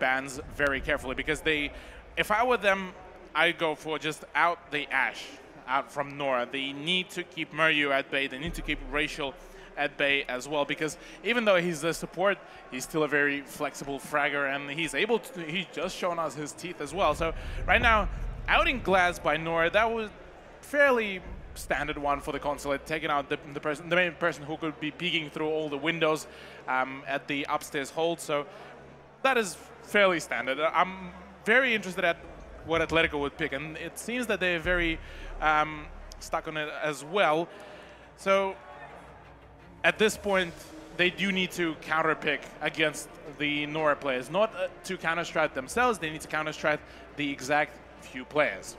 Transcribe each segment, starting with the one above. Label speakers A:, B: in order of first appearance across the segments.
A: bans very carefully, because if I were them, I'd go for just out the Ashe, out from Nora. They need to keep Muryu at bay. They need to keep Racial at bay as well, because even though he's a support, he's still a very flexible fragger, and he's just shown us his teeth as well. So right now, outing Glass by Nora, that was fairly standard one for the Consulate, taking out the main person who could be peeking through all the windows at the upstairs hold. So that is fairly standard. I'm very interested at what Athletico would pick, and it seems that they're very stuck on it as well. So at this point, they do need to counter-pick against the Nora players. Not to counter-strat themselves, they need to counter-strat the exact few players.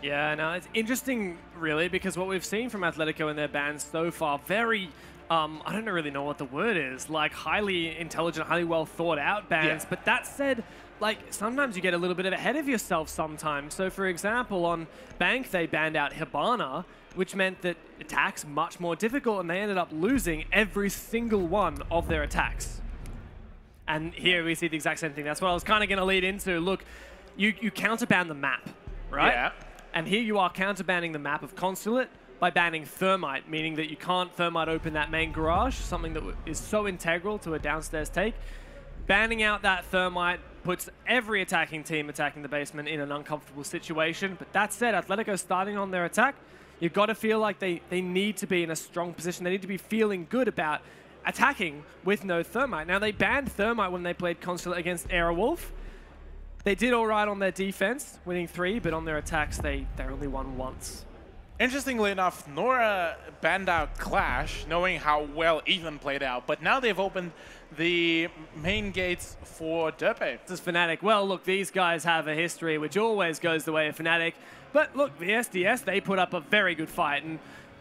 B: Yeah, no, it's interesting, really, because what we've seen from Athletico in their bans so far, very, I don't really know what the word is, like highly intelligent, highly well thought out bans. Yeah. But that said, like, sometimes you get a little bit ahead of yourself sometimes. So, for example, on Bank, they banned out Hibana, which meant that attacks much more difficult, and they ended up losing every single one of their attacks. And here we see the exact same thing. That's what I was kind of going to lead into. Look, you counterban the map, right? Yeah. And here you are counterbanning the map of Consulate by banning Thermite, meaning that you can't Thermite open that main garage, something that is so integral to a downstairs take. Banning out that Thermite puts every attacking team attacking the basement in an uncomfortable situation. But that said, Athletico starting on their attack, you've got to feel like they need to be in a strong position. They need to be feeling good about attacking with no Thermite. Now, they banned Thermite when they played Consulate against Airwolf. They did all right on their defense, winning 3, but on their attacks, they only won once.
A: Interestingly enough, Nora banned out Clash, knowing how well Ethan played out, but now they've opened the main gates for Derpe.
B: This is Fnatic. Well, look, these guys have a history which always goes the way of Fnatic, but look, the SDS, they put up a very good fight, and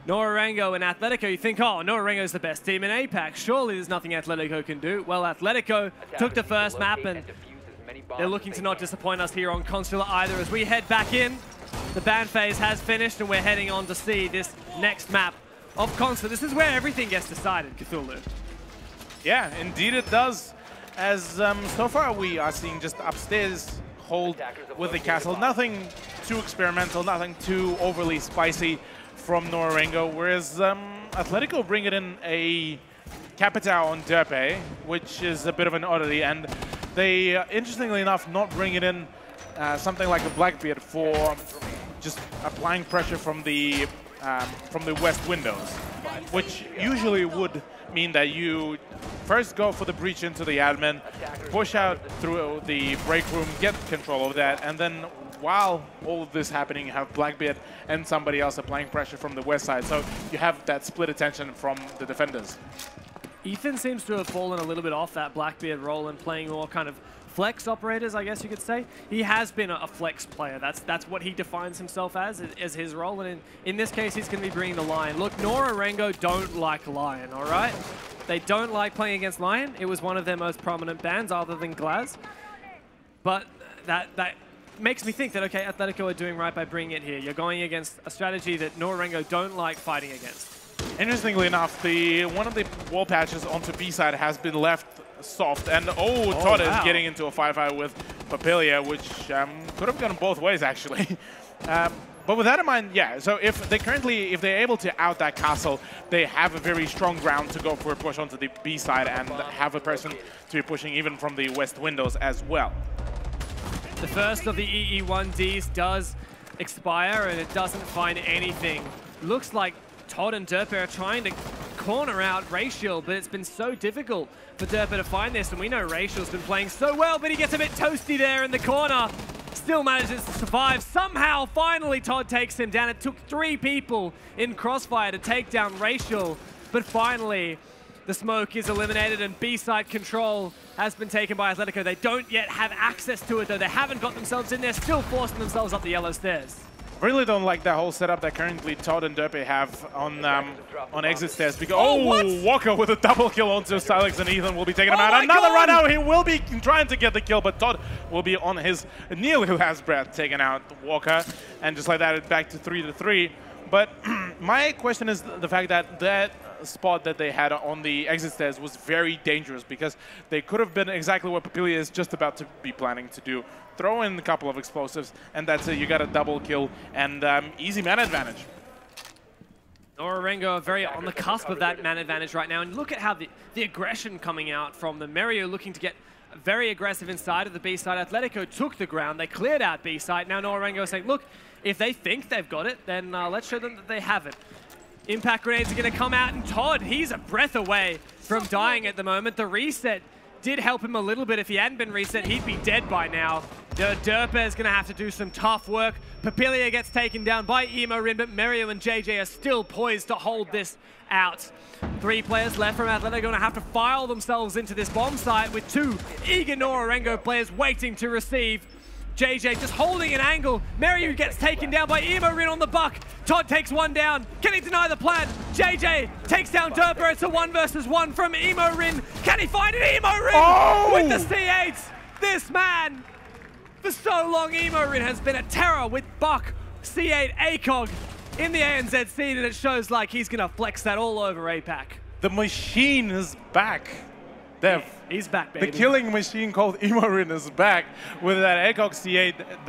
B: Nora-Rengo and Athletico, you think, oh, Nora-Rengo's the best team in APAC. Surely there's nothing Athletico can do. Well, Athletico took the first map, and they're looking to not disappoint us here on Consular either. As we head back in, the ban phase has finished, and we're heading on to see this next map of Consular. This is where everything gets decided, Cthulhu.
A: Yeah, indeed it does. As so far we are seeing just upstairs hold with the castle. Nothing too experimental, nothing too overly spicy from Nora-Rengo, whereas Athletico bring it in a Capitao on Derpe, which is a bit of an oddity, and they, interestingly enough, not bring it in something like a Blackbeard for just applying pressure from the west windows, which usually would mean that you first go for the breach into the admin, push out through the break room, get control of that, and then while all of this happening, you have Blackbeard and somebody else applying pressure from the west side. So you have that split attention from the defenders.
B: Ethan seems to have fallen a little bit off that Blackbeard role and playing more kind of flex operators, I guess you could say. He has been a flex player. That's what he defines himself as his role. And in this case, he's going to be bringing the Lion. Look, Nora-Rengo don't like Lion, all right? They don't like playing against Lion. It was one of their most prominent bans other than Glaz. But that makes me think that, okay, Athletico are doing right by bringing it here. You're going against a strategy that Nora-Rengo don't like fighting against.
A: Interestingly enough, one of the wall patches onto B side has been left soft, and Todd is getting into a 5-5 with Papilia, which could have gone both ways actually. But with that in mind, yeah, so if they're able to out that castle, they have a very strong ground to go for a push onto the B side and have a person to be pushing even from the west windows as well.
B: The first of the EE1Ds does expire, and it doesn't find anything. Looks like Todd and Derpe are trying to corner out Racial, but it's been so difficult for Derpe to find this, and we know Racial's been playing so well, but he gets a bit toasty there in the corner. Still manages to survive. Somehow, finally, Todd takes him down. It took 3 people in Crossfire to take down Racial, but finally, the smoke is eliminated, and B-side control has been taken by Athletico. They don't yet have access to it, though. They haven't got themselves in there, still forcing themselves up the yellow stairs.
A: Really don't like that whole setup that currently Todd and Derpe have on exit stairs. Because Walker with a double kill onto Silex, and Ethan will be taking him out. Another run out. He will be trying to get the kill, but Todd will be on his nearly last breath, taking out Walker, and just like that, it's back to 3-3. But my question is the fact that spot that they had on the exit stairs was very dangerous because they could have been exactly what Papilia is just about to be planning to do. Throw in a couple of explosives, and that's it. You got a double kill and easy man advantage.
B: Nora-Rengo are very on the cusp of that man advantage right now, and look at how the aggression coming out from the Meryu looking to get very aggressive inside of the B side. Athletico took the ground, they cleared out B side. Now Nora-Rengo is saying, look, if they think they've got it, then let's show them that they have it. Impact grenades are going to come out, and Todd, he's a breath away from dying at the moment. The reset did help him a little bit. If he hadn't been reset, he'd be dead by now. Derpa is going to have to do some tough work. Papilia gets taken down by Emo-Rin, but Meryu and JJ are still poised to hold this out. 3 players left from Athletico, going to have to file themselves into this bomb site with 2 eager Nora-Rengo players waiting to receive. JJ just holding an angle. Meryu gets taken down by Emo-Rin on the buck. Todd takes one down. Can he deny the plan? JJ takes down Derpa. It's a 1 versus 1 from Emo-Rin. Can he find it? Emo-Rin with the C8. This man, for so long, Emo-Rin has been a terror with Buck, C8, ACOG in the ANZ scene, and it shows like he's going to flex that all over APAC.
A: The machine is back. Dev.
B: He's back, baby.
A: The killing machine called Emo-Rin is back with that ACOG C8.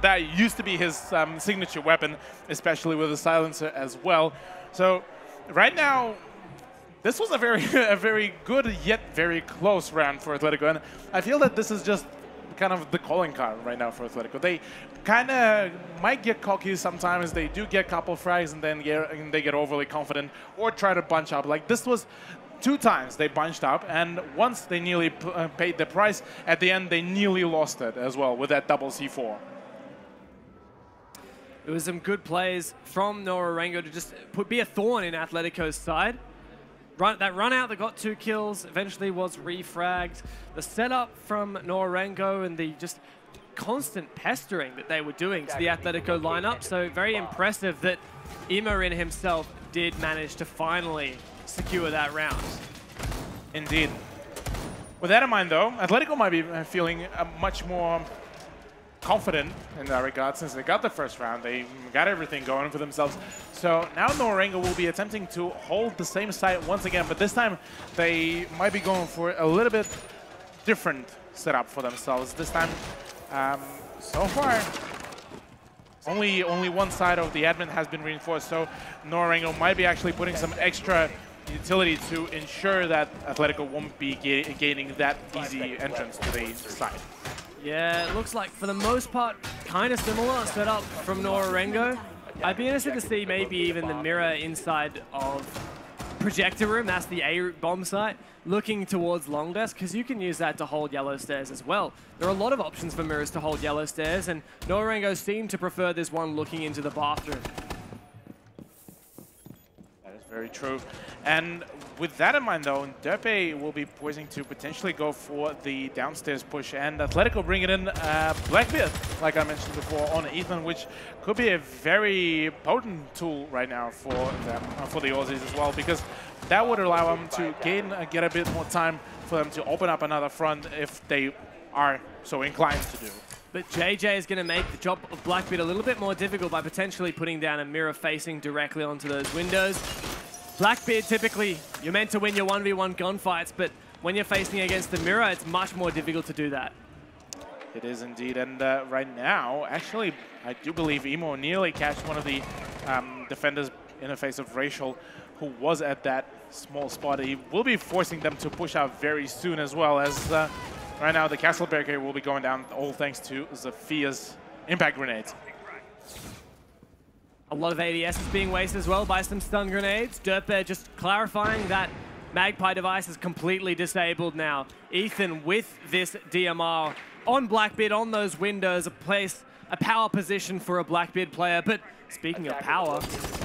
A: That used to be his signature weapon, especially with the silencer as well. So right now, this was a very good yet very close round for Athletico, and I feel that this is just kind of the calling card right now for Athletico. They kind of might get cocky sometimes. They do get a couple frags and then they get overly confident or try to bunch up. Like this was 2 times they bunched up, and once they nearly paid the price. At the end, they nearly lost it as well with that double C4.
B: It was some good plays from Nora-Rengo to just be a thorn in Atletico's side. That run out that got 2 kills eventually was refragged. The setup from Nora-Rengo and the just constant pestering that they were doing to the Athletico lineup. So very impressive that Emo-Rin himself did manage to finally secure that round.
A: Indeed. With that in mind, though, Athletico might be feeling much more confident in that regard since they got the first round. They got everything going for themselves. So now Nora-Rengo will be attempting to hold the same site once again, but this time they might be going for a little bit different setup for themselves. This time, so far, only one side of the admin has been reinforced, so Nora-Rengo might be actually putting some extra utility to ensure that Athletico won't be gaining that easy entrance to the side.
B: Yeah, it looks like, for the most part, kind of similar setup from Nora-Rengo. I'd be interested to see maybe even the mirror inside of Projector Room, that's the A bomb site, looking towards Long Desk, because you can use that to hold yellow stairs as well. There are a lot of options for mirrors to hold yellow stairs, and Nora-Rengo seem to prefer this one looking into the bathroom.
A: That is very true. And with that in mind, though, Derpe will be poising to potentially go for the downstairs push, and Athletico bringing in Blackbeard, like I mentioned before, on Ethan, which could be a very potent tool right now for them, for the Aussies as well, because that would allow them to get a bit more time for them to open up another front if they are so inclined to do.
B: But JJ is going to make the job of Blackbeard a little bit more difficult by potentially putting down a mirror facing directly onto those windows. Blackbeard, typically, you're meant to win your 1v1 gunfights, but when you're facing against the mirror, it's much more difficult to do that.
A: It is indeed, and right now, actually, I do believe Emo nearly catched one of the defenders in the face of Racial, who was at that small spot. He will be forcing them to push out very soon as well, as right now the castle barricade will be going down, all thanks to Zephia's impact grenades.
B: A lot of ADS is being wasted as well by some stun grenades. Dirtbear just clarifying that Magpie device is completely disabled now. Ethan with this DMR on Blackbeard on those windows, a power position for a Blackbeard player. But speaking of power,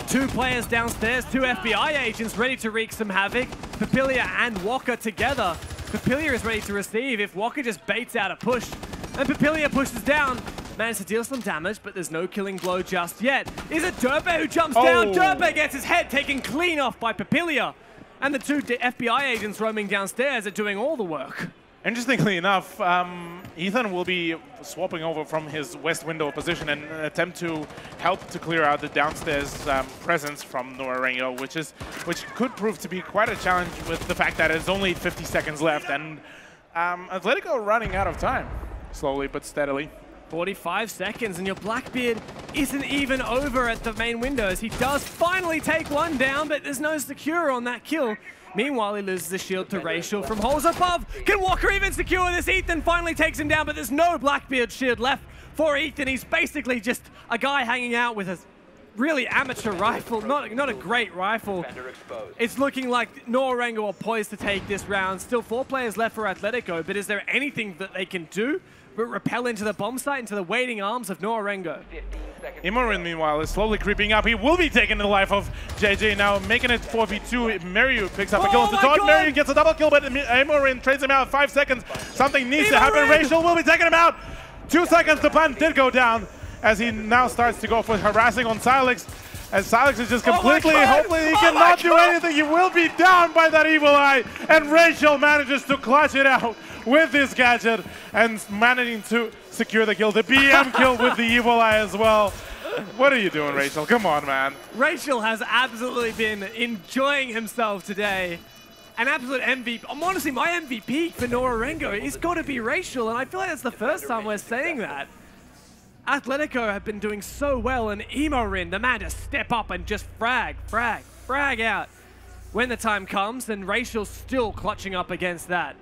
B: 2 players downstairs, 2 FBI agents ready to wreak some havoc. Papilia and Walker together. Papilia is ready to receive if Walker just baits out a push. And Papilia pushes down. Managed to deal some damage, but there's no killing blow just yet. Is it Derpe who jumps down? Derpe gets his head taken clean off by Papilia. And the 2 FBI agents roaming downstairs are doing all the work.
A: Interestingly enough, Ethan will be swapping over from his west window position and attempt to help to clear out the downstairs presence from Nora-Rengo, which could prove to be quite a challenge with the fact that it's only 50 seconds left and Athletico running out of time, slowly but steadily.
B: 45 seconds and your Blackbeard isn't even over at the main windows. He does finally take one down, but there's no secure on that kill. Meanwhile, he loses the shield to Racial from holes above. Can Walker even secure this? Ethan finally takes him down, but there's no Blackbeard shield left for Ethan. He's basically just a guy hanging out with a really amateur rifle, not a great rifle. It's looking like Nora-Rengo are poised to take this round. Still 4 players left for Athletico, but is there anything that they can do but repel into the bomb site, into the waiting arms of Nora-Rengo?
A: Imorin, meanwhile, is slowly creeping up. He will be taking the life of JJ now, making it 4v2. Mario picks up a kill. Mario gets a double kill, but Imorin trades him out 5 seconds. Something needs to happen. Racial will be taking him out. 2 seconds, the plant did go down as he now starts to go for harassing on Silex. As Silex is just completely, hopefully he cannot do anything. He will be down by that evil eye. And Racial manages to clutch it out with this gadget and managing to secure the kill. The BM kill with the evil eye as well. What are you doing, Racial? Come on, man.
B: Racial has absolutely been enjoying himself today. An absolute MVP. Honestly, my MVP for Nora-Rengo is got to be Racial, and I feel like that's the first time we're saying that. Athletico have been doing so well, and Imorin, the man to step up and just frag out when the time comes, and Racial's still clutching up against that.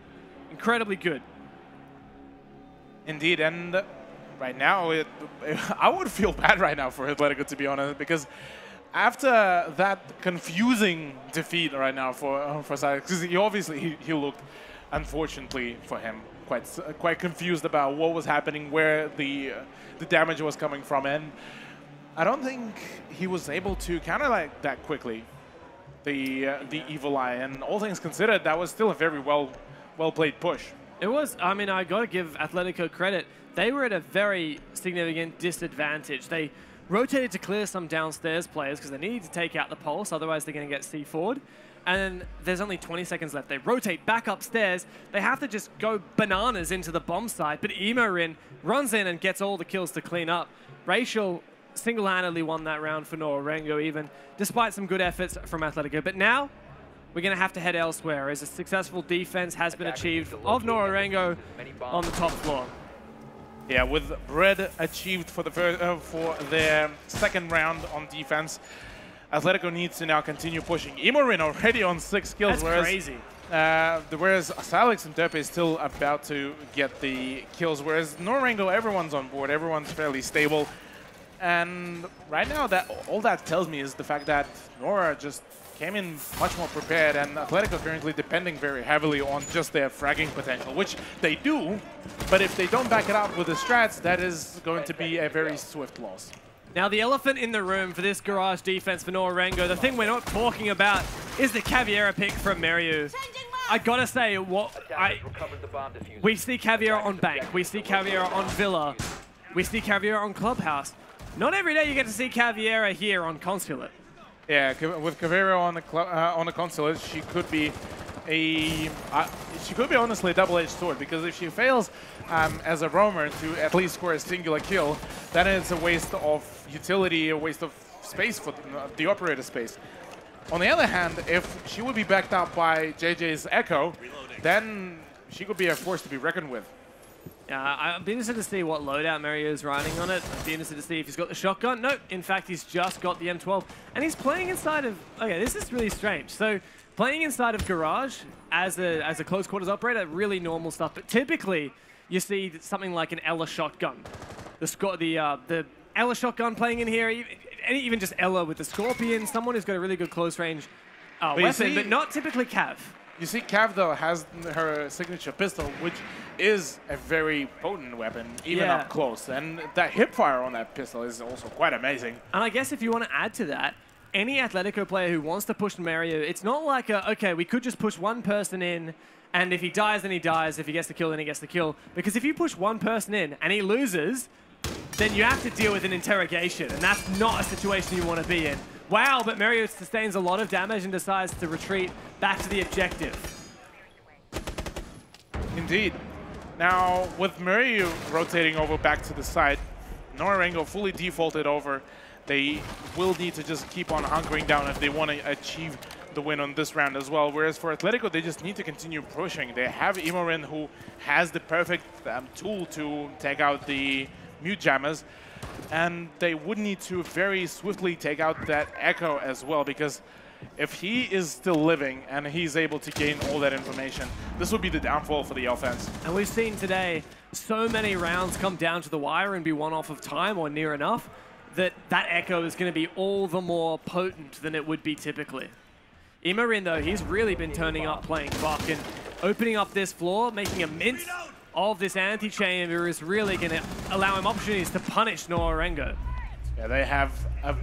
B: Incredibly good.
A: Indeed, and right now, I would feel bad right now for Athletico, to be honest, because after that confusing defeat right now for Silex, because he looked, unfortunately for him, quite confused about what was happening, where the damage was coming from, and I don't think he was able to counter like that quickly, the evil eye. And all things considered, that was still a very well played push.
B: It was. I mean, I got to give Athletico credit. They were at a very significant disadvantage. They rotated to clear some downstairs players because they needed to take out the pulse, otherwise they're going to get C4'd. And then there's only 20 seconds left. They rotate back upstairs. They have to just go bananas into the bomb site, but Imorin runs in and gets all the kills to clean up. Racial single-handedly won that round for Nora-Rengo even, despite some good efforts from Athletico. But now, we're going to have to head elsewhere as a successful defense has been achieved of Nora-Rengo on the top floor.
A: Yeah, with red achieved for their second round on defense, Athletico needs to now continue pushing. Imorin already on 6 kills.
B: That's crazy.
A: Whereas Silex and Derpe is still about to get the kills, whereas Nora-Rengo, everyone's on board, everyone's fairly stable. And right now, all that tells me is the fact that Nora just came in much more prepared, and Athletico currently depending very heavily on just their fragging potential, which they do, but if they don't back it up with the strats, that is going to be a very swift loss.
B: Now, the elephant in the room for this garage defense for Nora-Rengo, the thing we're not talking about is the Caveira pick from Meryu. I gotta say, we see Caveira on Bank, we see Caveira on Villa, we see Caveira on Clubhouse. Not every day you get to see Caveira here on Consulate.
A: Yeah, with Caveira on the Consulate, she could be honestly a double-edged sword, because if she fails as a roamer to at least score a singular kill, then it's a waste of utility, a waste of space for the operator space. On the other hand, if she would be backed up by JJ's Echo, then she could be a force to be reckoned with.
B: Yeah, I'd be interested to see what loadout Mario is riding on it. I'd be interested to see if he's got the shotgun. No, in fact, he's just got the M12. And he's playing inside of... Okay, this is really strange. So, playing inside of Garage as a close quarters operator, really normal stuff. But typically, you see something like an Ella shotgun. The Ella shotgun playing in here, even just Ella with the Scorpion, someone who's got a really good close range weapon, but not typically Cav.
A: You see, Cav, though, has her signature pistol, which is a very potent weapon, even up close. And that hip fire on that pistol is also quite amazing. And
B: I guess if you want to add to that, any Athletico player who wants to push Mario, it's not like, okay, we could just push one person in, and if he dies, then he dies. If he gets the kill, then he gets the kill. Because if you push one person in and he loses, then you have to deal with an interrogation, and that's not a situation you want to be in. Wow, but Mario sustains a lot of damage and decides to retreat back to the objective.
A: Indeed. Now, with Murray rotating over back to the side, Nora-Rengo fully defaulted over. They will need to just keep on hunkering down if they want to achieve the win on this round as well. Whereas for Athletico, they just need to continue pushing. They have Imorin, who has the perfect tool to take out the mute jammers. And they would need to very swiftly take out that Echo as well, because if he is still living and he's able to gain all that information, this would be the downfall for the offense.
B: And we've seen today so many rounds come down to the wire and be one off of time or near enough that Echo is going to be all the more potent than it would be typically. Imorin, though, he's really been turning up playing Buck and opening up this floor, making a mint of this anti-chamber is really going to allow him opportunities to punish Nora-Rengo.
A: Yeah, they have a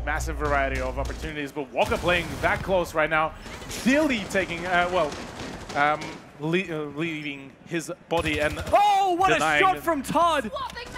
A: massive variety of opportunities, but Walker playing that close right now, clearly taking, leaving his body and
B: oh, what a shot from Todd!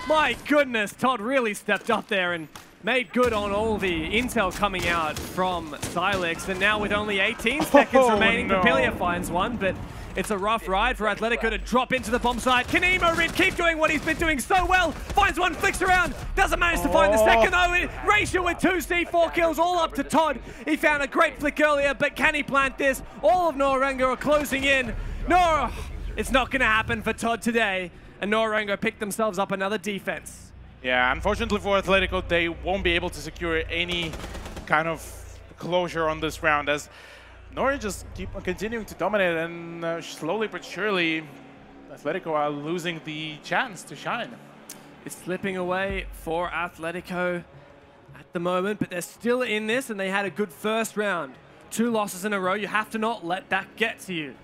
B: My goodness, Todd really stepped up there and made good on all the intel coming out from Silex, and now with only 18 seconds remaining, Papilia finds one, but it's a rough ride for Athletico to drop into the bomb site. Can Imorin keep doing what he's been doing so well? Finds one, flicks around, doesn't manage to find the second though. Ratio with 2 C4 kills, all up to Todd. He found a great flick earlier, but can he plant this? All of Nora-Rengo are closing in. No, it's not going to happen for Todd today, and Nora-Rengo picked themselves up another defense.
A: Yeah, unfortunately for Athletico, they won't be able to secure any kind of closure on this round, as Nora just keep on continuing to dominate, and slowly but surely, Athletico are losing the chance to shine.
B: It's slipping away for Athletico at the moment, but they're still in this, and they had a good first round. 2 losses in a row, you have to not let that get to you.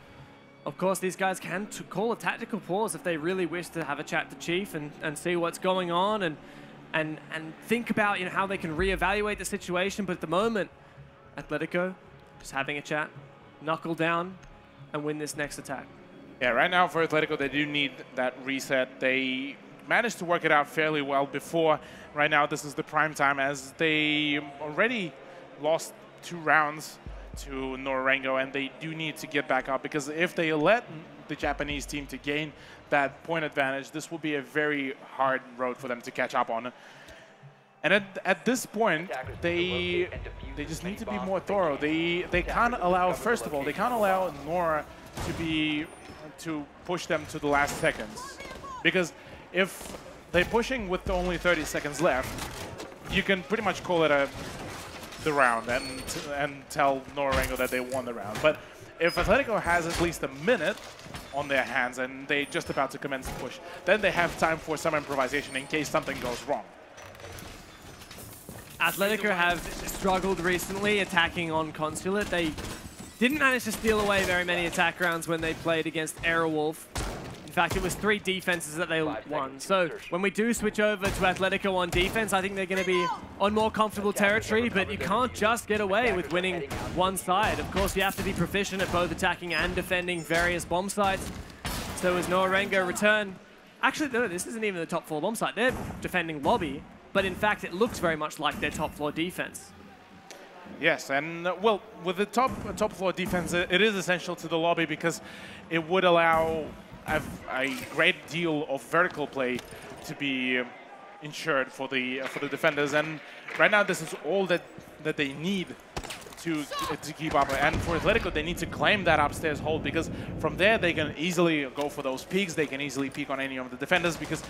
B: Of course, these guys can call a tactical pause if they really wish to have a chat to Chief and see what's going on and think about how they can reevaluate the situation. But at the moment, Athletico just having a chat, knuckle down, and win this next attack.
A: Yeah, right now for Athletico, they do need that reset. They managed to work it out fairly well before. Right now, this is the prime time, as they already lost 2 rounds to Nora-Rengo, and they do need to get back up, because if they let the Japanese team to gain that point advantage, this will be a very hard road for them to catch up on. And at this point, they just need to be more thorough. They can't allow, first of all, they can't allow Nora to push them to the last seconds, because if they're pushing with only 30 seconds left, you can pretty much call it the round and tell Nora-Rengo that they won the round. But if Athletico has at least a minute on their hands and they're just about to commence the push, then they have time for some improvisation in case something goes wrong.
B: Athletico have struggled recently attacking on Consulate. They didn't manage to steal away very many attack rounds when they played against Aerowolf. In fact, it was 3 defenses that they won. So when we do switch over to Athletico on defense, I think they're going to be on more comfortable territory, but you can't just get away with winning one side. Of course, you have to be proficient at both attacking and defending various bomb sites. So as Nora-Rengo return, actually, no, this isn't even the top floor bomb site. They're defending lobby, but in fact, it looks very much like their top floor defense.
A: Yes, and well, with the top floor defense, it is essential to the lobby, because it would allow a great deal of vertical play to be ensured for the defenders, and right now this is all that they need to keep up. And for Athletico, they need to claim that upstairs hold, because from there they can easily go for those peaks. They can easily peek on any of the defenders, because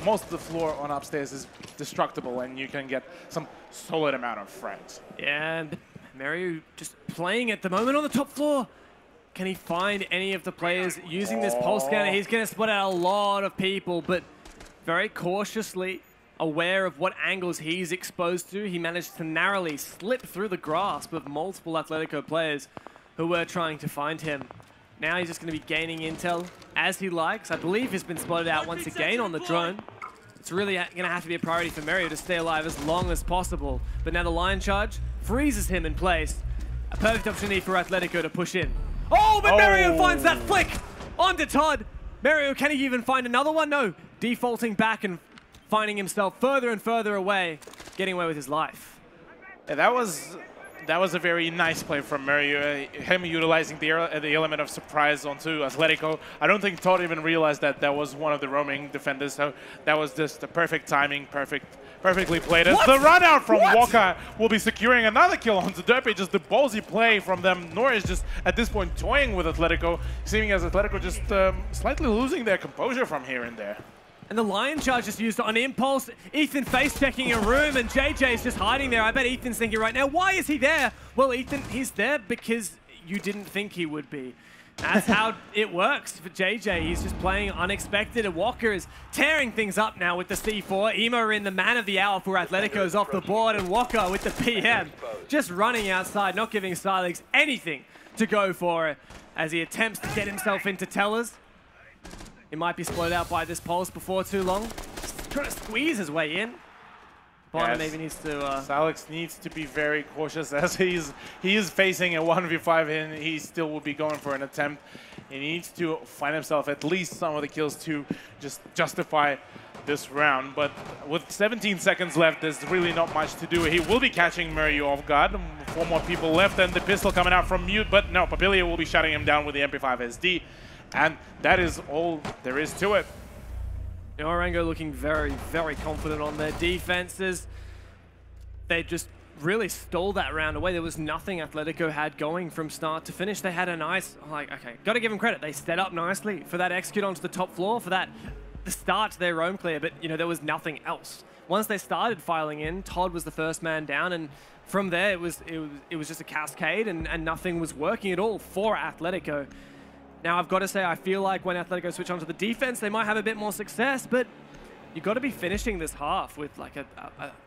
A: most of the floor on upstairs is destructible, and you can get some solid amount of frags.
B: Yeah, and Mario just playing at the moment on the top floor. Can he find any of the players using this pulse scanner? He's going to spot out a lot of people, but very cautiously aware of what angles he's exposed to. He managed to narrowly slip through the grasp of multiple Athletico players who were trying to find him. Now he's just going to be gaining intel as he likes. I believe he's been spotted out once again on the drone. It's really going to have to be a priority for Mario to stay alive as long as possible. But now the line charge freezes him in place. A perfect opportunity for Athletico to push in. Oh, but Mario finds that flick onto Todd. Mario, can he even find another one? No, defaulting back and finding himself further and further away, getting away with his life.
A: Yeah, that was that was a very nice play from Mario. Him utilizing the element of surprise onto Athletico. I don't think Todd even realized that that was one of the roaming defenders. So that was just the perfect timing, perfectly played. As the run out from Walker will be securing another kill onto Derpy. Just the ballsy play from them. Nora is just at this point toying with Athletico, seeming as Athletico just slightly losing their composure from here and there.
B: And the Lion Charge just used on impulse. Ethan face-checking a room, and JJ's just hiding there. I bet Ethan's thinking right now, why is he there? Well, Ethan, he's there because you didn't think he would be. That's how it works for JJ. He's just playing unexpected, and Walker is tearing things up now with the C4. Emo in the man of the hour for Athletico is off the board, and Walker with the PM just running outside, not giving Silex anything to go for it as he attempts to get himself into tellers. He might be slowed out by this pulse before too long. Just trying to squeeze his way in. Bonner maybe needs to...
A: Silex needs to be very cautious as he is facing a 1v5 and he still will be going for an attempt. He needs to find himself at least some of the kills to just justify this round. But with 17 seconds left, there's really not much to do. He will be catching Murray off guard. 4 more people left and the pistol coming out from mute. But no, Papilia will be shutting him down with the MP5 SD. And that is all there is to it.
B: Nora-Rengo looking very, very confident on their defenses. They just really stole that round away. There was nothing Athletico had going from start to finish. They had a nice, like, okay, got to give them credit. They set up nicely for that execute onto the top floor, for that the start to their roam clear, but, you know, there was nothing else. Once they started filing in, Todd was the first man down, and from there, it was just a cascade, and nothing was working at all for Athletico. Now, I've got to say, I feel like when Athletico switch onto the defense, they might have a bit more success, but you've got to be finishing this half with like a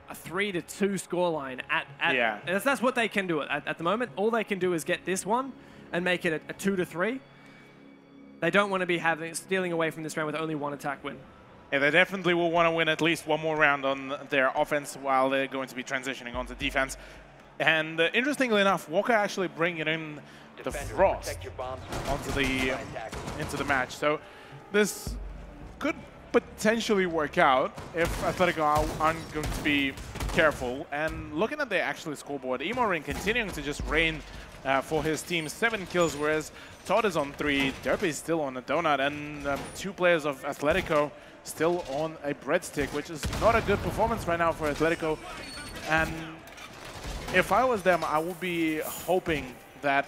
B: 3-2 scoreline.
A: Yeah.
B: That's what they can do at the moment. All they can do is get this one and make it a 2-3. They don't want to be stealing away from this round with only 1 attack win.
A: Yeah, they definitely will want to win at least 1 more round on their offense while they're going to be transitioning onto defense. And interestingly enough, Walker actually bringing in the Frost into the match. So this could potentially work out if Athletico aren't going to be careful. And looking at the actual scoreboard, Emo-Ring continuing to just reign for his team, 7 kills, whereas Todd is on 3, Derpy is still on a donut, and 2 players of Athletico still on a breadstick, which is not a good performance right now for Athletico. And if I was them, I would be hoping that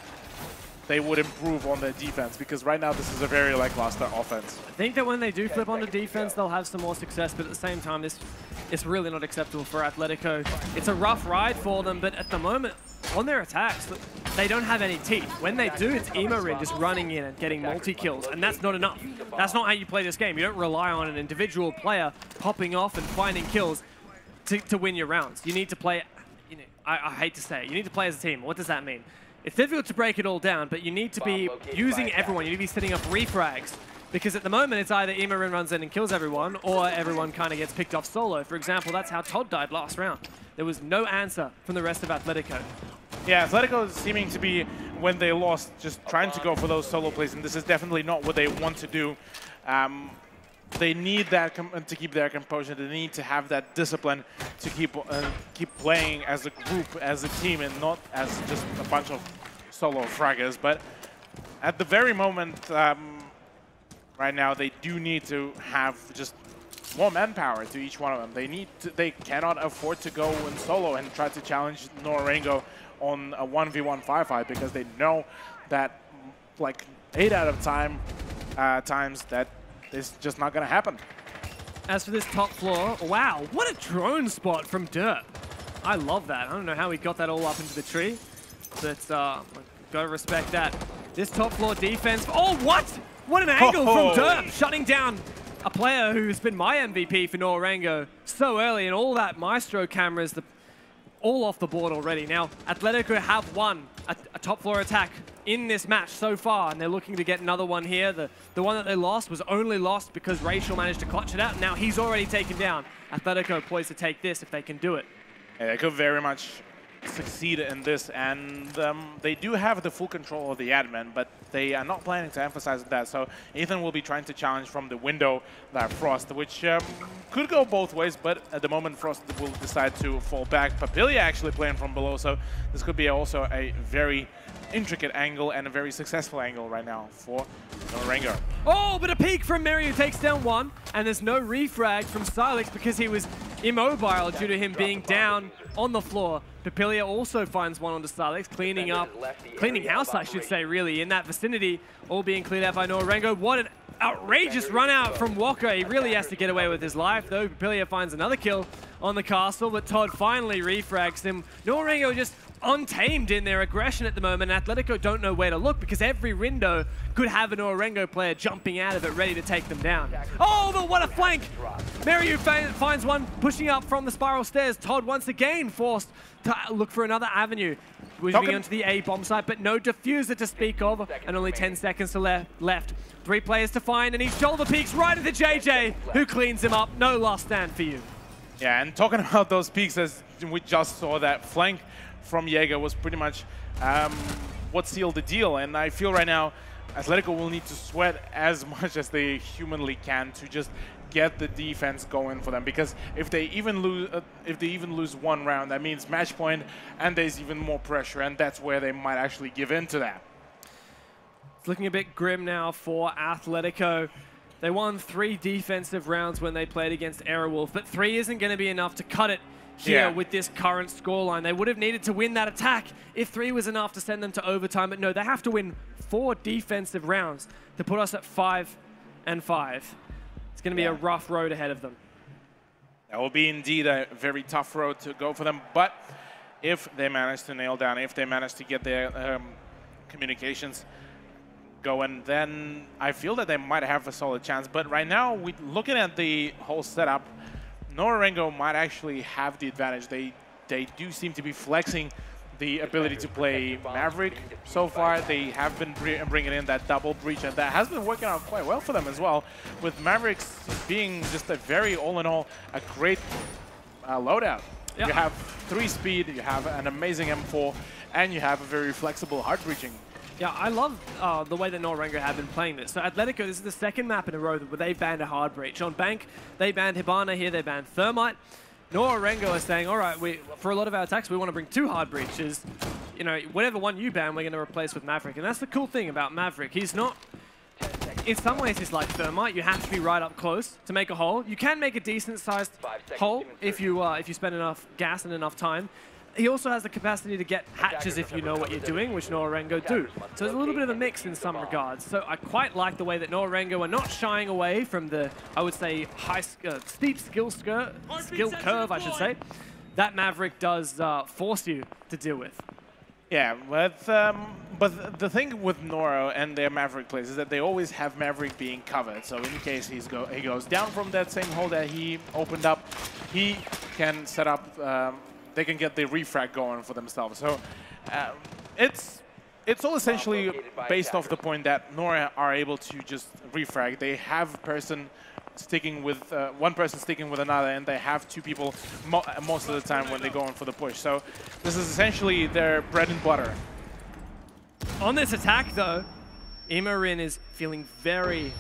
A: they would improve on their defense, because right now this is a very lackluster offense.
B: I think that when they do flip onto defense, they'll have some more success, but at the same time, it's really not acceptable for Athletico. It's a rough ride for them, but at the moment, on their attacks, they don't have any teeth. When they do, it's Emo-Rin just running in and getting multi-kills, and that's not enough. That's not how you play this game. You don't rely on an individual player popping off and finding kills to win your rounds. You need to play, you know, I hate to say it, you need to play as a team. What does that mean? It's difficult to break it all down, but you need to be using everyone. You need to be setting up refrags. Because at the moment, it's either Emo-Rin runs in and kills everyone, or everyone kind of gets picked off solo. For example, that's how Todd died last round. There was no answer from the rest of Athletico.
A: Yeah, Athletico is seeming to be, when they lost, just trying to go for those solo plays, and this is definitely not what they want to do. They need that to keep their composure. They need to have that discipline to keep playing as a group, as a team, and not as just a bunch of solo fraggers. But at the very moment, right now, they do need to have just more manpower to each one of them. They cannot afford to go in solo and try to challenge Nora-Rengo on a 1v1 firefight, because they know that like 8 out of times that is just not going to happen.
B: As for this top floor, wow, what a drone spot from Derp. I love that. I don't know how he got that all up into the tree, but gotta respect that. This top floor defense, oh, what? What an angle from Derp, shutting down a player who's been my MVP for Nora-Rengo so early, and all that Maestro cameras, all off the board already. Now, Athletico have won a top floor attack in this match so far, and they're looking to get another one here. The one that they lost was only lost because Racial managed to clutch it out. Now he's already taken down. Athletico poised to take this if they can do it.
A: Yeah, they could very much succeed in this, and they do have the full control of the admin, but they are not planning to emphasize that. So Ethan will be trying to challenge from the window that Frost, which could go both ways, but at the moment Frost will decide to fall back. Papilia actually playing from below, so this could be also a very intricate angle and a very successful angle right now for Nora-Rengo.
B: Oh, but a peek from Mary who takes down one, and there's no refrag from Silex because he was immobile due to him being down on the floor. Papilia also finds one onto Silex, cleaning house, I should say, really, in that vicinity, all being cleared out by Nora-Rengo. What an outrageous run out from Walker. He really has to get away with his life, though. Papilia finds another kill on the castle, but Todd finally refrags him. Nora-Rengo just untamed in their aggression at the moment. Athletico don't know where to look because every window could have a Nora-Rengo player jumping out of it, ready to take them down. Oh, but what a flank! Meryu finds one pushing up from the spiral stairs. Todd once again forced to look for another avenue. Moving onto the A bomb site, but no diffuser to speak of, and only 10 seconds to left. 3 players to find, and he shoulder peeks right into JJ, who cleans him up. No last stand for you.
A: Yeah, and talking about those peaks, as we just saw, that flank from Jaeger was pretty much what sealed the deal. And I feel right now Athletico will need to sweat as much as they humanly can to just get the defense going for them, because if they even lose one round, that means match point, and there's even more pressure, and that's where they might actually give in to that.
B: It's looking a bit grim now for Athletico. They won 3 defensive rounds when they played against Airwolf, but 3 isn't going to be enough to cut it here with this current scoreline. They would have needed to win that attack if 3 was enough to send them to overtime, but no, they have to win 4 defensive rounds to put us at 5-5. It's going to be a rough road ahead of them.
A: That will be indeed a very tough road to go for them, but if they manage to nail down, if they manage to get their communications going, then I feel that they might have a solid chance. But right now, looking at the whole setup, Nora-Rengo might actually have the advantage. They do seem to be flexing the ability to play Maverick so far. They have been bringing in that double breach, and that has been working out quite well for them as well, with Mavericks being just a very, all in all, a great loadout. Yep. You have 3 speed, you have an amazing M4, and you have a very flexible hard breaching.
B: Yeah, I love the way that Nora-Rengo have been playing this. So Athletico, this is the second map in a row where they've banned a hard breach. On Bank, they banned Hibana. Here they banned Thermite. Nora-Rengo is saying, all right, for a lot of our attacks, we want to bring 2 hard breaches. You know, whatever one you ban, we're going to replace with Maverick. And that's the cool thing about Maverick. He's not... In some ways, he's like Thermite. You have to be right up close to make a hole. You can make a decent-sized hole if you spend enough gas and enough time. He also has the capacity to get hatches if you know what you're doing, which Nora-Rengo do. So there's a little bit of a mix in some regards. So I quite like the way that Nora-Rengo are not shying away from the, I would say, steep skill curve, I should say, that Maverick does force you to deal with.
A: Yeah, but the thing with Nora and their Maverick plays is that they always have Maverick being covered. So in case he goes down from that same hole that he opened up, he can set up... they can get the refrag going for themselves. So it's all essentially based off the point that Nora are able to just refrag. They have one person sticking with another, and they have 2 people most of the time when they go in for the push. So this is essentially their bread and butter.
B: On this attack, though, Imarin is feeling very,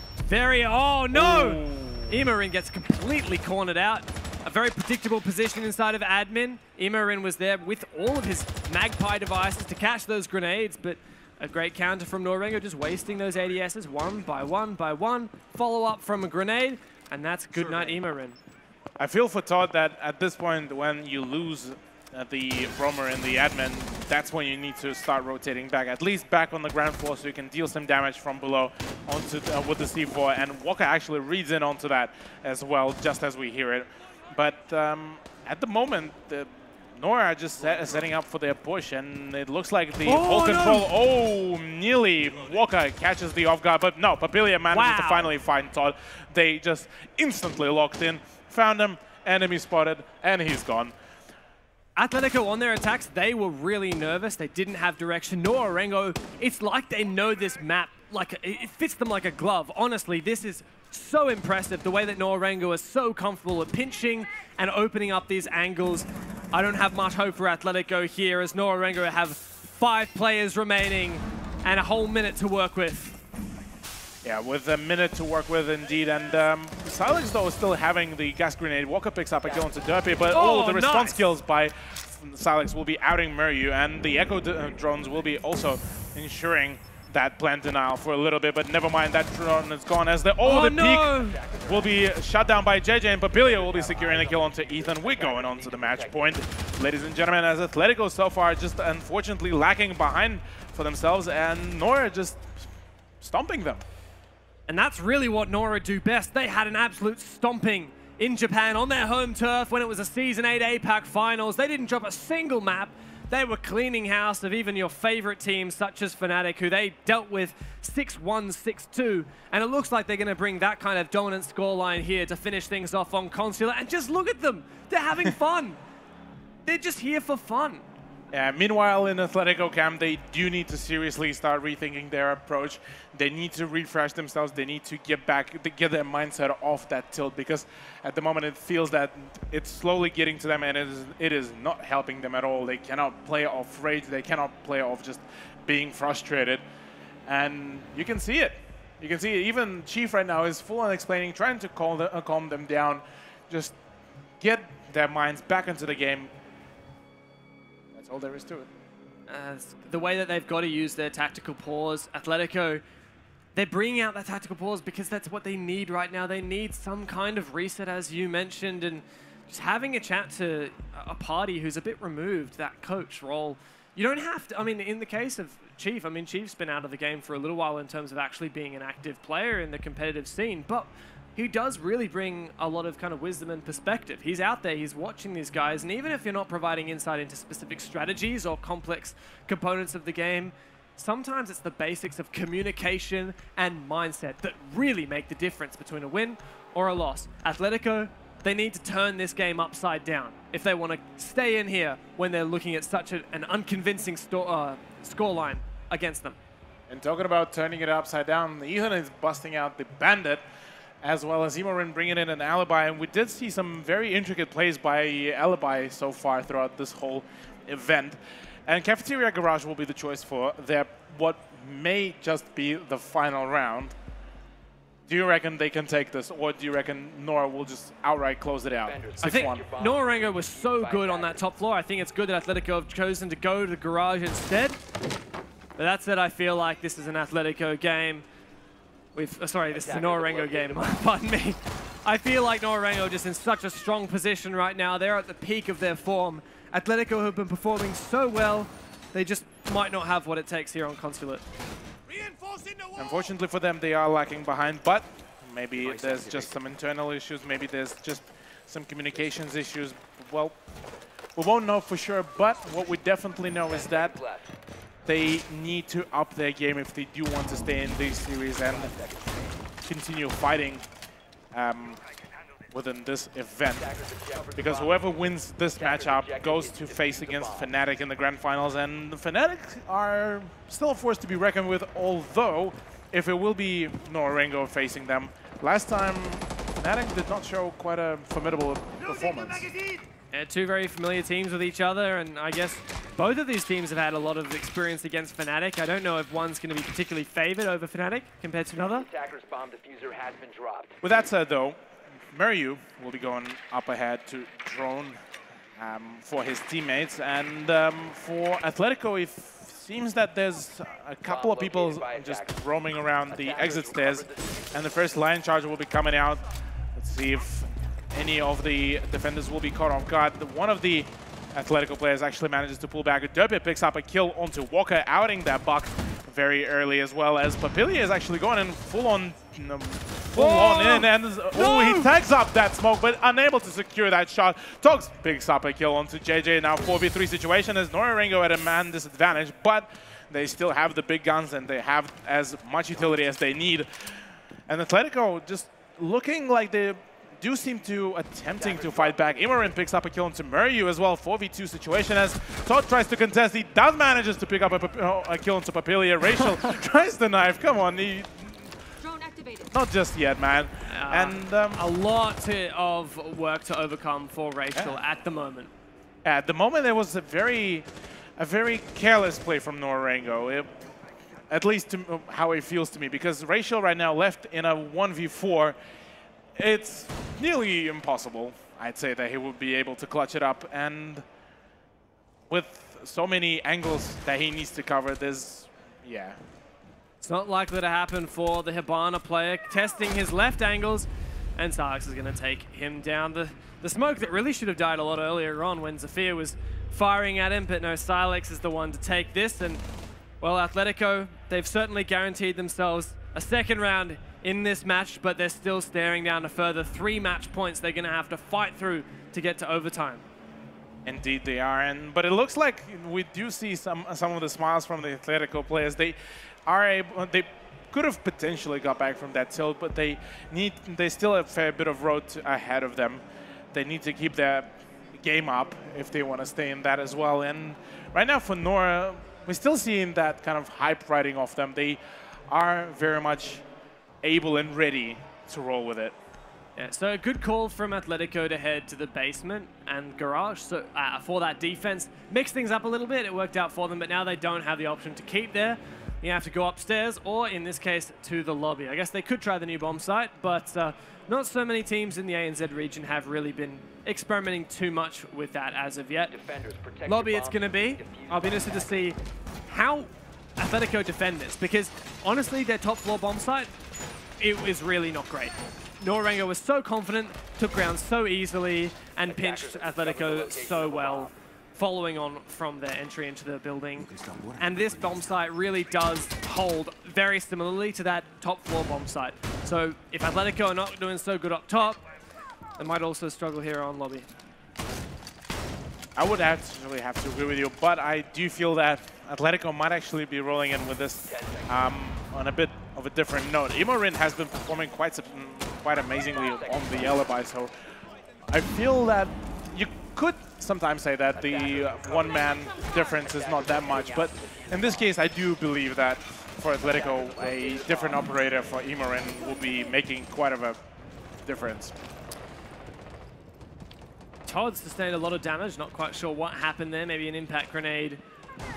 B: oh no! Ooh. Imarin gets completely cornered out. A very predictable position inside of admin. Imarin was there with all of his Magpie devices to catch those grenades, but a great counter from Nora-Rengo, just wasting those ADSs one by one. Follow up from a grenade, and that's good night, Imarin.
A: I feel for Todd that at this point, when you lose the roamer in the admin, that's when you need to start rotating back, at least back on the ground floor, so you can deal some damage from below onto with the C4. And Walker actually reads in onto that as well, just as we hear it. But at the moment, Nora are just setting up for their push, and it looks like the full control. No. Oh, nearly. Walker catches the off guard, but no, Papilia manages to finally find Todd. They just instantly locked in, found him, enemy spotted, and he's gone.
B: Athletico on their attacks, they were really nervous. They didn't have direction. Nora-Rengo, it's like they know this map. Like it fits them like a glove. Honestly, this is so impressive, the way that Nora-Rengo is so comfortable at pinching and opening up these angles. I don't have much hope for Athletico here, as Nora-Rengo have 5 players remaining and a whole minute to work with.
A: Yeah, with a minute to work with indeed, and Silex though is still having the gas grenade. Walker picks up a kill into Derpy, but the response kills by Silex will be outing Muryu, and the Echo drones will be also ensuring that plant denial for a little bit, but never mind, that drone is gone as the peak will be shut down by JJ, and Papilia will be securing a kill onto Ethan. We're going on to the match point, ladies and gentlemen, as Athletico so far just unfortunately lacking behind for themselves, and Nora just stomping them.
B: And that's really what Nora do best. They had an absolute stomping in Japan on their home turf when it was a Season 8 APAC Finals. They didn't drop a single map. They were cleaning house of even your favorite teams such as Fnatic, who they dealt with 6-1, 6-2. And it looks like they're going to bring that kind of dominant scoreline here to finish things off on Consular. And just look at them. They're having fun. They're just here for fun.
A: Yeah, meanwhile, in Athletico camp, they do need to seriously start rethinking their approach. They need to refresh themselves. They need to get get their mindset off that tilt, because at the moment it feels that it's slowly getting to them, and it is not helping them at all. They cannot play off rage. They cannot play off just being frustrated, and you can see it. You can see it. Even Chief right now is full on explaining, trying to calm them down, just get their minds back into the game. That's all there is to it.
B: The way that they've got to use their tactical pause, Athletico, they're bringing out that tactical pause because that's what they need right now. They need some kind of reset, as you mentioned, and just having a chat to a party who's a bit removed, that coach role. You don't have to, I mean, in the case of Chief, I mean, Chief's been out of the game for a little while in terms of actually being an active player in the competitive scene, but he does really bring a lot of kind of wisdom and perspective. He's out there, he's watching these guys, and even if you're not providing insight into specific strategies or complex components of the game, sometimes it's the basics of communication and mindset that really make the difference between a win or a loss. Athletico, they need to turn this game upside down if they want to stay in here when they're looking at such an unconvincing scoreline against them.
A: And talking about turning it upside down, Ethan is busting out the Bandit, as well as Imorin bringing in an Alibi, and we did see some very intricate plays by Alibi so far throughout this whole event. And Cafeteria Garage will be the choice for their what may just be the final round. Do you reckon they can take this, or do you reckon Nora will just outright close it out?
B: I think Nora-Rengo was so good on that top floor. I think it's good that Athletico have chosen to go to Garage instead. But that said, I feel like this is an Athletico game. Sorry, this is a Nora-Rengo game, pardon me. I feel like Nora-Rengo just in such a strong position right now. They're at the peak of their form. Athletico have been performing so well, they just might not have what it takes here on Consulate.
A: Unfortunately for them, they are lacking behind, but maybe there's just some internal issues, maybe there's just some communications issues. Well, we won't know for sure, but what we definitely know is that they need to up their game if they do want to stay in this series and continue fighting within this event. Because whoever wins this matchup goes to face against Fnatic in the grand finals, and the Fnatic are still a force to be reckoned with, although if it will be Nora-Rengo facing them, last time Fnatic did not show quite a formidable performance.
B: Yeah, two very familiar teams with each other, and I guess both of these teams have had a lot of experience against Fnatic. I don't know if one's going to be particularly favored over Fnatic compared to another.
A: With that said, though, Muryu will be going up ahead to drone for his teammates, and for Athletico, it seems that there's a couple of people just roaming around the exit stairs, and the first line charge will be coming out. Let's see if any of the defenders will be caught off guard. One of the Athletico players actually manages to pull back. Derpy picks up a kill onto Walker, outing that Buck very early, as well as Papilia is actually going in full on in, and he tags up that smoke, but unable to secure that shot. Togs picks up a kill onto JJ. Now 4v3 situation as Nora-Rengo at a man disadvantage, but they still have the big guns and they have as much utility as they need. And Athletico just looking like they do seem to attempting to fight back. Imorin picks up a kill into Muryu as well. 4v2 situation as Todd tries to contest. He does manages to pick up a kill into Papilia. Rachel tries the knife. Come on, not just yet, man.
B: And a lot of work to overcome for Rachel at the moment.
A: At the moment, it was a very careless play from Nora-Rengo, at least to how it feels to me, because Rachel right now left in a 1v4. It's nearly impossible, I'd say, that he would be able to clutch it up. And with so many angles that he needs to cover, yeah.
B: It's not likely to happen for the Hibana player, testing his left angles, and Silex is going to take him down. The smoke that really should have died a lot earlier on when Zafir was firing at him, but no, Silex is the one to take this. And, well, Athletico, they've certainly guaranteed themselves a second round in this match, but they're still staring down a further 3 match points they're going to have to fight through to get to overtime.
A: Indeed they are, but it looks like we do see some of the smiles from the Athletico players. They could have potentially got back from that tilt, but they still have a fair bit of road ahead of them. They need to keep their game up if they want to stay in that as well. And right now for Nora, we're still seeing that kind of hype riding off them. They are very much able and ready to roll with it.
B: Yeah, so a good call from Athletico to head to the basement and garage so, for that defense. Mix things up a little bit, it worked out for them, but now they don't have the option to keep there. You have to go upstairs, or in this case, to the lobby. I guess they could try the new bomb site, but not so many teams in the ANZ region have really been experimenting too much with that as of yet. Lobby it's going to be. I'll be interested to see how Athletico defend this, because honestly, their top floor bomb site, it was really not great. Nora-Rengo was so confident, took ground so easily, and pinched Athletico so well, following on from their entry into the building. And this bomb site really does hold very similarly to that top floor bomb site. So if Athletico are not doing so good up top, they might also struggle here on lobby.
A: I would actually have to agree with you, but I do feel that Athletico might actually be rolling in with this on a bit of a different note. Imorin has been performing quite amazingly on the alibi, so I feel that you could sometimes say that the one-man difference is not that much, but in this case, I do believe that for Athletico, a different operator for Imorin will be making quite of a difference.
B: Todd sustained a lot of damage, not quite sure what happened there. Maybe an impact grenade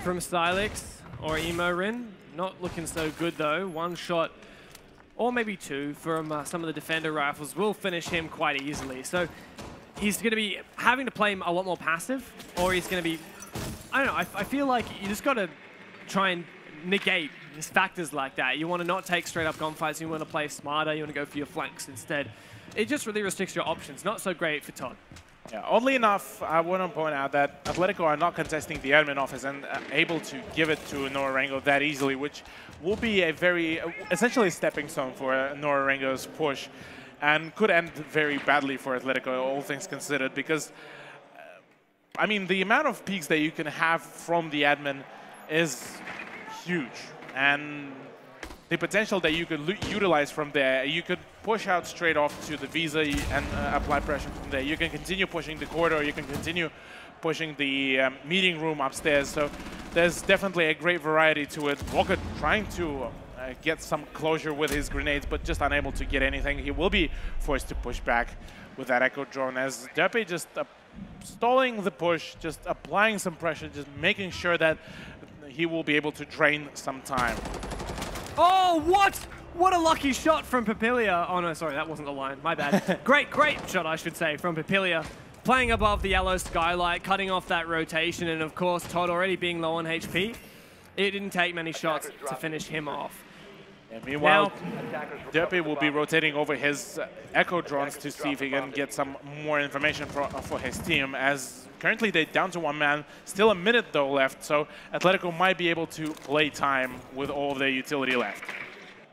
B: from Silex or Imorin. Not looking so good though. One shot, or maybe two, from some of the defender rifles will finish him quite easily. So he's going to be having to play a lot more passive, or he's going to be, I don't know, I feel like you just got to try and negate these factors like that. You want to not take straight up gunfights, you want to play smarter, you want to go for your flanks instead. It just really restricts your options. Not so great for Todd.
A: Yeah, oddly enough, I want to point out that Athletico are not contesting the admin office and able to give it to Nora-Rengo that easily, which will be a very, essentially a stepping stone for Nora-Rengo's push, and could end very badly for Athletico, all things considered, because, I mean, the amount of peaks that you can have from the admin is huge, and the potential that you could utilize from there, you could push out straight off to the Visa and apply pressure from there. You can continue pushing the corridor, you can continue pushing the meeting room upstairs. So there's definitely a great variety to it. Walker trying to get some closure with his grenades, but just unable to get anything. He will be forced to push back with that Echo drone as Derpe just stalling the push, just applying some pressure, just making sure that he will be able to drain some time.
B: Oh, what? What a lucky shot from Papilia. Oh, no, sorry, that wasn't the line. My bad. Great shot, I should say, from Papilia. Playing above the yellow skylight, cutting off that rotation, and of course, Todd already being low on HP. It didn't take many shots to finish him off.
A: And meanwhile, Derpe will be rotating over his Echo drones to see if he can get some more information for his team, as currently they're down to one man. Still a minute, though, left, so Athletico might be able to play time with all of their utility left.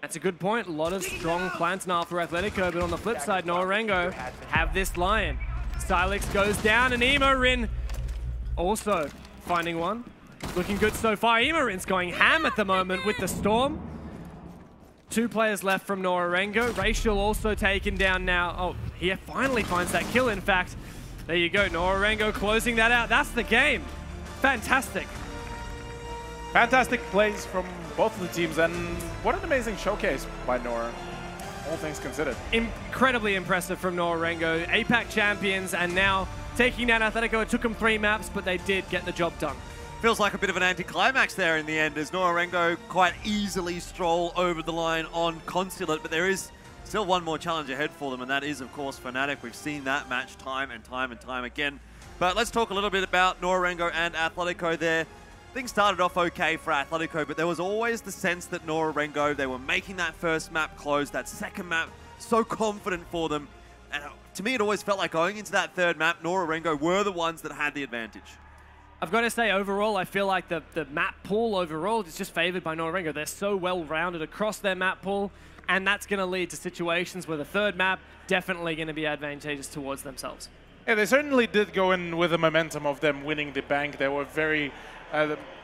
B: That's a good point. A lot of strong plans now for Athletico, but on the flip side, Nora-Rengo have this line. Silex goes down, and Imorin also finding one. Looking good so far. Imorin's going ham at the moment with the Storm. 2 players left from Nora-Rengo. Racial also taken down now. Oh, he finally finds that kill, in fact. There you go, Nora-Rengo closing that out. That's the game. Fantastic.
A: Fantastic plays from both of the teams, and what an amazing showcase by Nora. all things considered.
B: Incredibly impressive from Nora-Rengo. APAC champions, and now taking down Athletico. It took them 3 maps, but they did get the job done.
C: Feels like a bit of an anticlimax there in the end, as Nora-Rengo quite easily stroll over the line on Consulate, but there is still one more challenge ahead for them, and that is, of course, Fnatic. We've seen that match time and time again. But let's talk a little bit about Nora-Rengo and Athletico there. Things started off okay for Athletico, but there was always the sense that Nora-Rengo, they were making that first map close, that second map so confident for them. And to me, it always felt like going into that third map, Nora-Rengo were the ones that had the advantage.
B: I've got to say, overall, I feel like the map pool overall is just favored by Nora-Rengo. They're so well-rounded across their map pool, and that's going to lead to situations where the third map definitely going to be advantageous towards themselves.
A: Yeah, they certainly did go in with the momentum of them winning the bank. They were very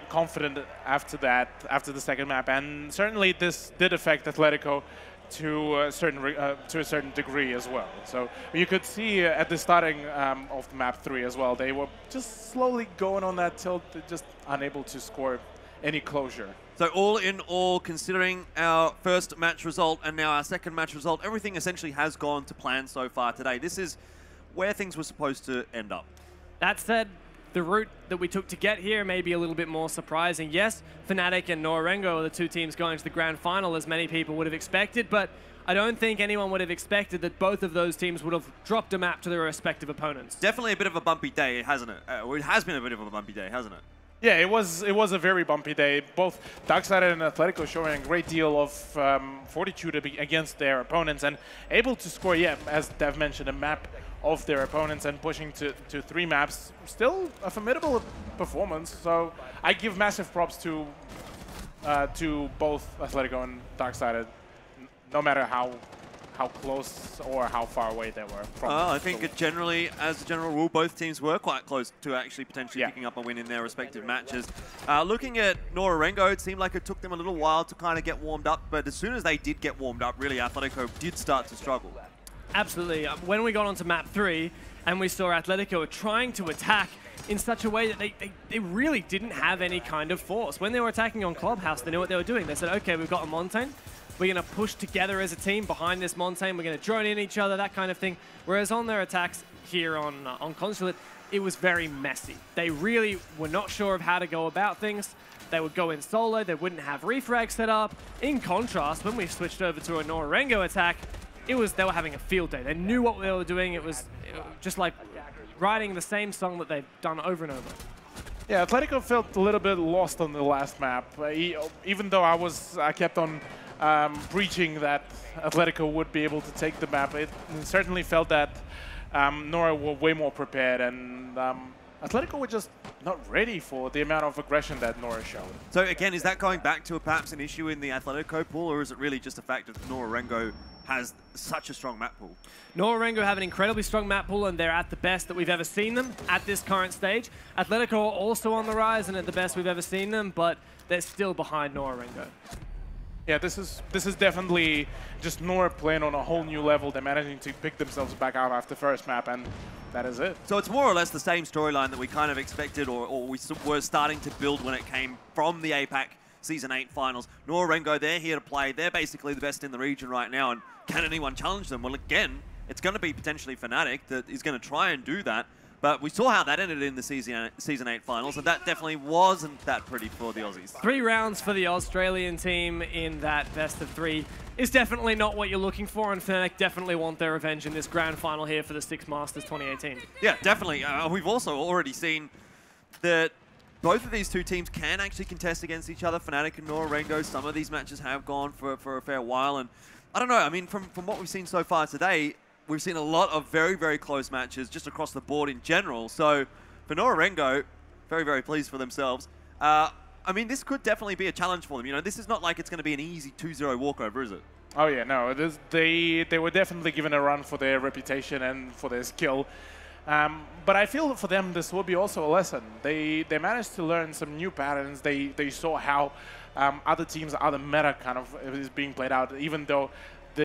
A: confident after that, after the second map, and certainly this did affect Athletico to a certain degree as well. So you could see at the starting of map 3 as well, they were just slowly going on that tilt, just unable to score any closure.
C: So all in all, considering our first match result and now our second match result, everything essentially has gone to plan so far today. This is where things were supposed to end up.
B: That said, the route that we took to get here may be a little bit more surprising. Yes, Fnatic and Nora-Rengo are the 2 teams going to the grand final, as many people would have expected, but I don't think anyone would have expected that both of those teams would have dropped a map to their respective opponents.
C: Definitely a bit of a bumpy day, hasn't it? It has been a bit of a bumpy day, hasn't it?
A: Yeah, it was a very bumpy day. Both Darksided and Athletico showing a great deal of fortitude against their opponents and able to score, yeah, as Dev mentioned, a map of their opponents and pushing to 3 maps. Still a formidable performance. So I give massive props to both Athletico and Darksided, no matter how close or how far away they were from.
C: I think generally, as a general rule, both teams were quite close to actually potentially picking up a win in their respective matches. Looking at Nora-Rengo, it seemed like it took them a little while to kind of get warmed up, but as soon as they did get warmed up, really, Athletico did start to struggle.
B: Absolutely. When we got onto map 3 and we saw Athletico trying to attack in such a way that they really didn't have any kind of force. When they were attacking on Clubhouse, they knew what they were doing. They said, okay, we've got a Montaigne. We're going to push together as a team behind this Montaigne. We're going to drone in each other, that kind of thing. Whereas on their attacks here on Consulate, it was very messy. They really were not sure of how to go about things. They would go in solo. They wouldn't have refrag set up. In contrast, when we switched over to a Nora-Rengo attack, they were having a field day. They knew what they were doing. It was just like writing the same song that they've done over and over.
A: Yeah, Athletico felt a little bit lost on the last map. Even though I kept on preaching that Athletico would be able to take the map, it certainly felt that Nora were way more prepared, and Athletico were just not ready for the amount of aggression that Nora showed.
C: So again, is that going back to perhaps an issue in the Athletico pool, or is it really just a fact that Nora-Rengo has such a strong map pool?
B: Nora-Rengo have an incredibly strong map pool, and they're at the best that we've ever seen them at this current stage. Athletico are also on the rise and at the best we've ever seen them, but they're still behind Nora-Rengo.
A: Yeah, this is definitely just Nora playing on a whole new level. They're managing to pick themselves back out after first map, and that is it.
C: So it's more or less the same storyline that we kind of expected, or we were starting to build when it came from the APAC Season 8 finals. Nora-Rengo, they're here to play. They're basically the best in the region right now, and can anyone challenge them? Well, again, it's going to be potentially Fnatic that is going to try and do that. But we saw how that ended in the Season 8 finals, and that definitely wasn't that pretty for the Aussies. 3
B: rounds for the Australian team in that best of 3 is definitely not what you're looking for, and Fnatic definitely want their revenge in this grand final here for the Six Masters 2018.
C: Yeah, definitely. We've also already seen that both of these 2 teams can actually contest against each other. Fnatic and Nora-Rengo, some of these matches have gone for a fair while, and I don't know, I mean, from what we've seen so far today, we've seen a lot of very, very close matches just across the board in general. So for Nora-Rengo, very, very pleased for themselves. I mean, this could definitely be a challenge for them. You know, this is not like it's going to be an easy 2-0 walkover, is it?
A: Oh yeah, no. They were definitely given a run for their reputation and for their skill. But I feel for them this will be also a lesson. They managed to learn some new patterns. They saw how other teams, other meta kind of is being played out, even though